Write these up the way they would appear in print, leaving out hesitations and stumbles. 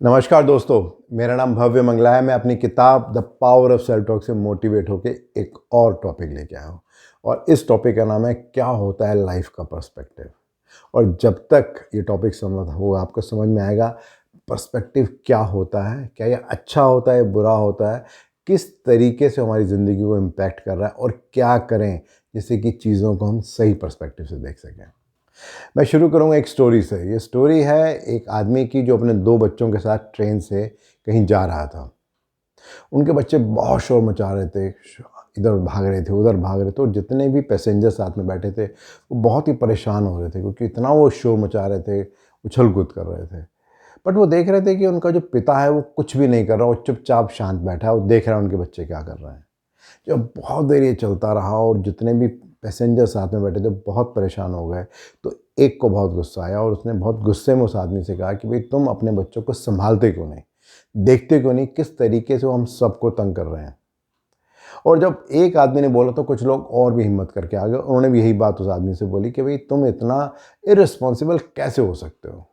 नमस्कार दोस्तों, मेरा नाम भव्य मंगला है। मैं अपनी किताब the power of self talk से मोटिवेट होकर एक और टॉपिक लेके आया हूँ और इस टॉपिक का नाम है क्या होता है लाइफ का पर्सपेक्टिव। और जब तक ये टॉपिक समझ होगा आपको समझ में आएगा पर्सपेक्टिव क्या होता है, क्या ये अच्छा होता है, बुरा होता है, किस तरीके से हमारी ज़िंदगी को इम्पैक्ट कर रहा है और क्या करें जिससे कि चीज़ों को हम सही पर्सपेक्टिव से देख सकें। मैं शुरू करूँगा एक स्टोरी से। ये स्टोरी है एक आदमी की जो अपने 2 बच्चों के साथ ट्रेन से कहीं जा रहा था। उनके बच्चे बहुत शोर मचा रहे थे, इधर भाग रहे थे, उधर भाग रहे थे और जितने भी पैसेंजर साथ में बैठे थे, वो बहुत ही परेशान हो रहे थे क्योंकि इतना वो शोर मचा रहे थे, उछल-कूद कर रहे थे। बट वो देख रहे थे कि उनका जो पिता है वो कुछ भी नहीं कर रहा, वो चुपचाप शांत बैठा है, वो देख रहा है उनके बच्चे क्या कर रहे हैं। जब बहुत देर ये चलता रहा और जितने भी पैसेंजर साथ में बैठे थे बहुत परेशान हो गए, तो एक को बहुत गुस्सा आया और उसने बहुत गुस्से में उस आदमी से कहा कि भाई तुम अपने बच्चों को संभालते क्यों नहीं, देखते क्यों नहीं किस तरीके से वो हम सबको तंग कर रहे हैं। और जब एक आदमी ने बोला तो कुछ लोग और भी हिम्मत करके आ गए, उन्होंने भी यही बात उस आदमी से बोली कि भाई तुम इतना इररिस्पॉन्सिबल कैसे हो सकते हो।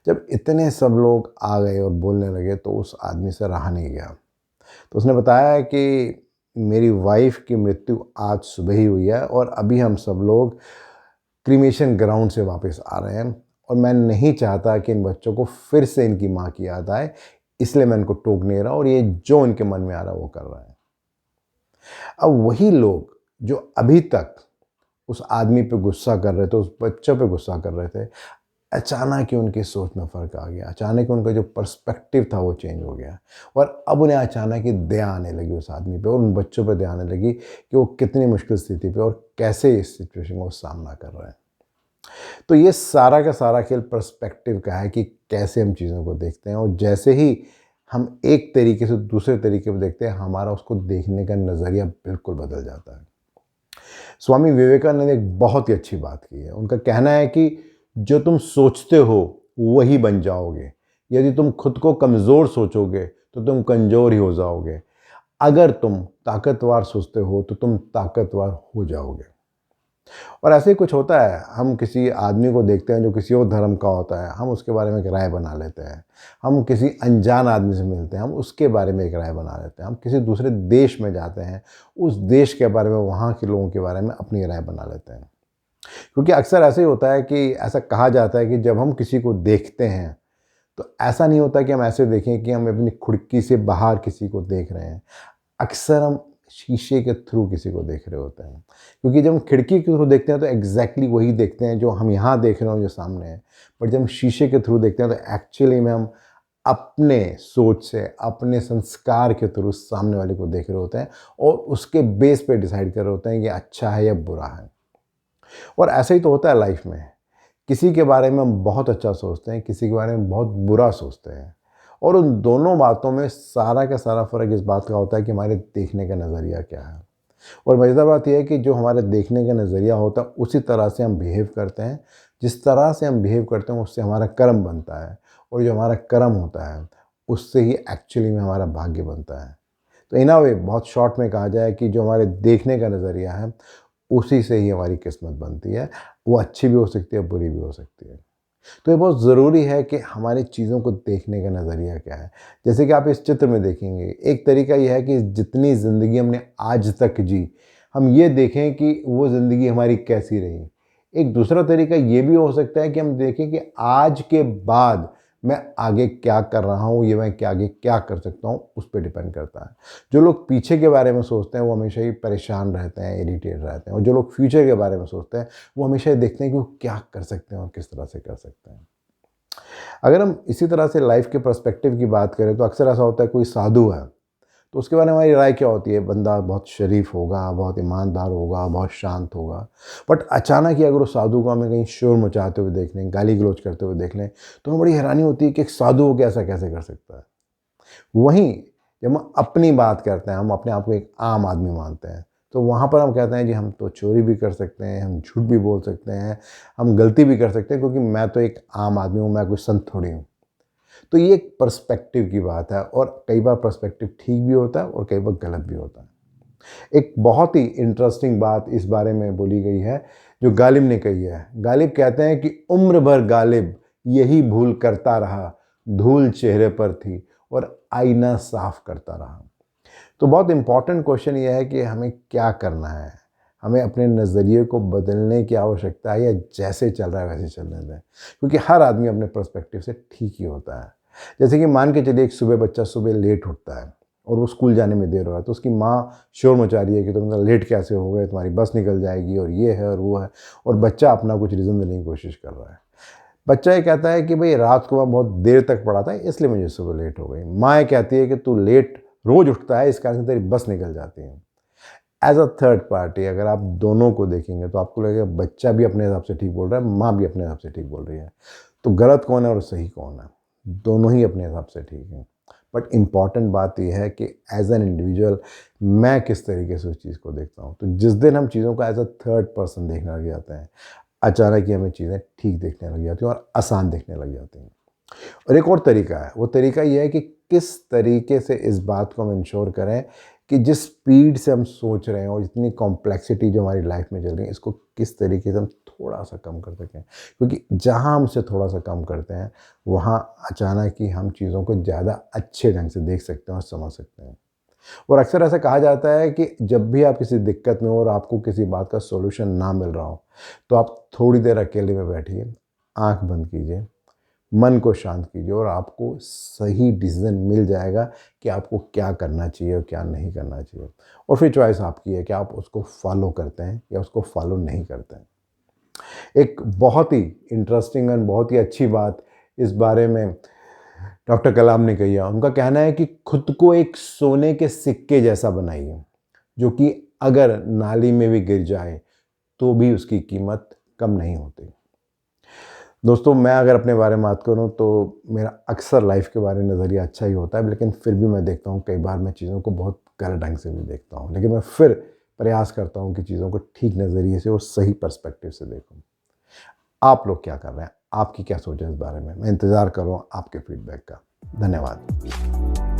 जब इतने सब लोग आ गए और बोलने लगे तो उस आदमी से रहा नहीं गया। तो उसने बताया कि मेरी वाइफ की मृत्यु आज सुबह ही हुई है और अभी हम सब लोग क्रीमेशन ग्राउंड से वापस आ रहे हैं और मैं नहीं चाहता कि इन बच्चों को फिर से इनकी माँ की याद आए, इसलिए मैं इनको टोक नहीं रहा और ये जो इनके मन में आ रहा है वो कर रहे हैं। अब वही लोग जो अभी तक उस आदमी पे गुस्सा कर रहे थे, उस बच्चों पे गुस्सा कर रहे थे, अचानक ही उनकी सोच में फ़र्क आ गया। अचानक ही उनका जो पर्सपेक्टिव था वो चेंज हो गया और अब उन्हें अचानक ही दया आने लगी उस आदमी पे और उन बच्चों पे दया आने लगी कि वो कितनी मुश्किल स्थिति पे और कैसे इस सिचुएशन का वो सामना कर रहे हैं। तो ये सारा का सारा खेल पर्सपेक्टिव का है कि कैसे हम चीज़ों को देखते हैं और जैसे ही हम एक तरीके से दूसरे तरीके पर देखते हैं, हमारा उसको देखने का नज़रिया बिल्कुल बदल जाता है। स्वामी विवेकानंद ने एक बहुत ही अच्छी बात की है। उनका कहना है कि जो तुम सोचते हो वही बन जाओगे। यदि तुम खुद को कमज़ोर सोचोगे तो तुम कमज़ोर ही हो जाओगे। अगर तुम ताकतवर सोचते हो तो तुम ताकतवर हो जाओगे। और ऐसे ही कुछ होता है, हम किसी आदमी को देखते हैं जो किसी और धर्म का होता है, हम उसके बारे में एक राय बना लेते हैं। हम किसी अनजान आदमी से मिलते हैं, हम उसके बारे में एक राय बना लेते हैं। हम किसी दूसरे देश में जाते हैं, उस देश के बारे में, वहाँ के लोगों के बारे में अपनी राय बना लेते हैं। क्योंकि अक्सर ऐसे ही होता है कि ऐसा कहा जाता है कि जब हम किसी को देखते हैं तो ऐसा नहीं होता कि हम ऐसे देखें कि हम अपनी खिड़की से बाहर किसी को देख रहे हैं। अक्सर हम शीशे के थ्रू किसी को देख रहे होते हैं, क्योंकि जब हम खिड़की के थ्रू देखते हैं तो एग्जैक्टली वही देखते हैं जो हम यहाँ देख रहे हो, जो सामने है। बट जब हम शीशे के थ्रू देखते हैं तो एक्चुअली में हम अपने सोच से, अपने संस्कार के थ्रू सामने वाले को देख रहे होते हैं और उसके बेस पे डिसाइड कर रहे होते हैं कि अच्छा है या बुरा है। और ऐसा ही तो होता है लाइफ में। किसी के बारे में हम बहुत अच्छा सोचते हैं, किसी के बारे में बहुत बुरा सोचते हैं और उन दोनों बातों में सारा का सारा फ़र्क इस बात का होता है कि हमारे देखने का नज़रिया क्या है। और मज़ेदार बात यह है कि जो हमारे देखने का नज़रिया होता है उसी तरह से हम बिहेव करते हैं। जिस तरह से हम बिहेव करते हैं उससे हमारा कर्म बनता है और जो हमारा कर्म होता है उससे ही एक्चुअली में हमारा भाग्य बनता है। तो इन अ वे बहुत शॉर्ट में कहा जाए कि जो हमारे देखने का नज़रिया है उसी से ही हमारी किस्मत बनती है। वो अच्छी भी हो सकती है, बुरी भी हो सकती है। तो ये बहुत ज़रूरी है कि हमारी चीज़ों को देखने का नज़रिया क्या है। जैसे कि आप इस चित्र में देखेंगे, एक तरीका ये है कि जितनी ज़िंदगी हमने आज तक जी, हम ये देखें कि वो ज़िंदगी हमारी कैसी रही। एक दूसरा तरीका ये भी हो सकता है कि हम देखें कि आज के बाद मैं आगे क्या कर रहा हूँ, ये मैं क्या आगे क्या कर सकता हूँ, उस पे डिपेंड करता है। जो लोग पीछे के बारे में सोचते हैं वो हमेशा ही परेशान रहते हैं, इरिटेट रहते हैं और जो लोग फ्यूचर के बारे में सोचते हैं वो हमेशा ये देखते हैं कि वो क्या कर सकते हैं और किस तरह से कर सकते हैं। अगर हम इसी तरह से लाइफ के पर्सपेक्टिव की बात करें तो अक्सर ऐसा होता है कोई साधु है तो उसके बारे में हमारी राय क्या होती है, बंदा बहुत शरीफ होगा, बहुत ईमानदार होगा, बहुत शांत होगा। बट अचानक ही अगर उस साधु को हमें कहीं शोर मचाते हुए देख लें, गाली गलौज करते हुए देख लें तो हमें बड़ी हैरानी होती है कि एक साधु हो के ऐसा कैसे कर सकता है। वहीं जब हम अपनी बात करते हैं, हम अपने आप को एक आम आदमी मानते हैं, तो वहाँ पर हम कहते हैं जी हम तो चोरी भी कर सकते हैं, हम झूठ भी बोल सकते हैं, हम गलती भी कर सकते हैं क्योंकि मैं तो एक आम आदमी हूँ, मैं कोई संत थोड़ी हूँ। तो ये एक पर्सपेक्टिव की बात है और कई बार पर्सपेक्टिव ठीक भी होता है और कई बार गलत भी होता है। एक बहुत ही इंटरेस्टिंग बात इस बारे में बोली गई है जो गालिब ने कही है। गालिब कहते हैं कि उम्र भर गालिब यही भूल करता रहा, धूल चेहरे पर थी और आईना साफ करता रहा। तो बहुत इम्पॉर्टेंट क्वेश्चन ये है कि हमें क्या करना है, हमें अपने नज़रिए को बदलने की आवश्यकता है या जैसे चल रहा है वैसे चलने दें, क्योंकि हर आदमी अपने पर्सपेक्टिव से ठीक ही होता है। जैसे कि मान के चलिए एक सुबह बच्चा सुबह लेट उठता है और वो स्कूल जाने में देर हो रहा है, तो उसकी माँ शोर मचा रही है कि तुम लेट कैसे हो गए, तुम्हारी बस निकल जाएगी और ये है और वो है, और बच्चा अपना कुछ रीज़न देने की कोशिश कर रहा है। बच्चा ये कहता है कि भाई रात को मैं बहुत देर तक पढ़ा था इसलिए मुझे सुबह लेट हो गई। माँ ये कहती है कि तू लेट रोज़ उठता है इस कारण से तेरी बस निकल जाती है। एज अ थर्ड पार्टी अगर आप दोनों को देखेंगे तो आपको लगेगा बच्चा भी अपने हिसाब से ठीक बोल रहा है, माँ भी अपने हिसाब से ठीक बोल रही है। तो गलत कौन है और सही कौन है? दोनों ही अपने हिसाब से ठीक हैं। बट इम्पॉर्टेंट बात यह है कि एज एन इंडिविजुअल मैं किस तरीके से उस चीज़ को देखता हूँ। तो जिस दिन हम चीज़ों को एज अ थर्ड पर्सन देखने लग जाते हैं, अचानक ही हमें चीज़ें ठीक दिखने लग जाती हैं और आसान दिखने लग जाती हैं। और एक और तरीका है, वो तरीका ये है कि किस तरीके से इस बात को हम इंश्योर करें कि जिस स्पीड से हम सोच रहे हैं और इतनी कॉम्प्लेक्सिटी जो हमारी लाइफ में चल रही है, इसको किस तरीके से हम थोड़ा सा कम कर सकें। क्योंकि जहाँ हम इसे थोड़ा सा कम करते हैं, वहाँ अचानक ही हम चीज़ों को ज़्यादा अच्छे ढंग से देख सकते हैं और समझ सकते हैं। और अक्सर ऐसा कहा जाता है कि जब भी आप किसी दिक्कत में हो और आपको किसी बात का सॉल्यूशन ना मिल रहा हो, तो आप थोड़ी देर अकेले में बैठिए, आँख बंद कीजिए, मन को शांत कीजिए और आपको सही डिसीज़न मिल जाएगा कि आपको क्या करना चाहिए और क्या नहीं करना चाहिए। और फिर चॉइस आपकी है कि आप उसको फॉलो करते हैं या उसको फॉलो नहीं करते हैं। एक बहुत ही इंटरेस्टिंग एंड बहुत ही अच्छी बात इस बारे में डॉक्टर कलाम ने कही है। उनका कहना है कि खुद को एक सोने के सिक्के जैसा बनाइए, जो कि अगर नाली में भी गिर जाए तो भी उसकी कीमत कम नहीं होती। दोस्तों, मैं अगर अपने बारे में बात करूँ तो मेरा अक्सर लाइफ के बारे में नज़रिया अच्छा ही होता है, लेकिन फिर भी मैं देखता हूँ कई बार मैं चीज़ों को बहुत गलत ढंग से भी देखता हूँ। लेकिन मैं फिर प्रयास करता हूँ कि चीज़ों को ठीक नज़रिए से और सही पर्सपेक्टिव से देखूँ। आप लोग क्या कर रहे हैं? आपकी क्या सोच है इस बारे में? मैं इंतज़ार कर रहा हूँ आपके फीडबैक का। धन्यवाद।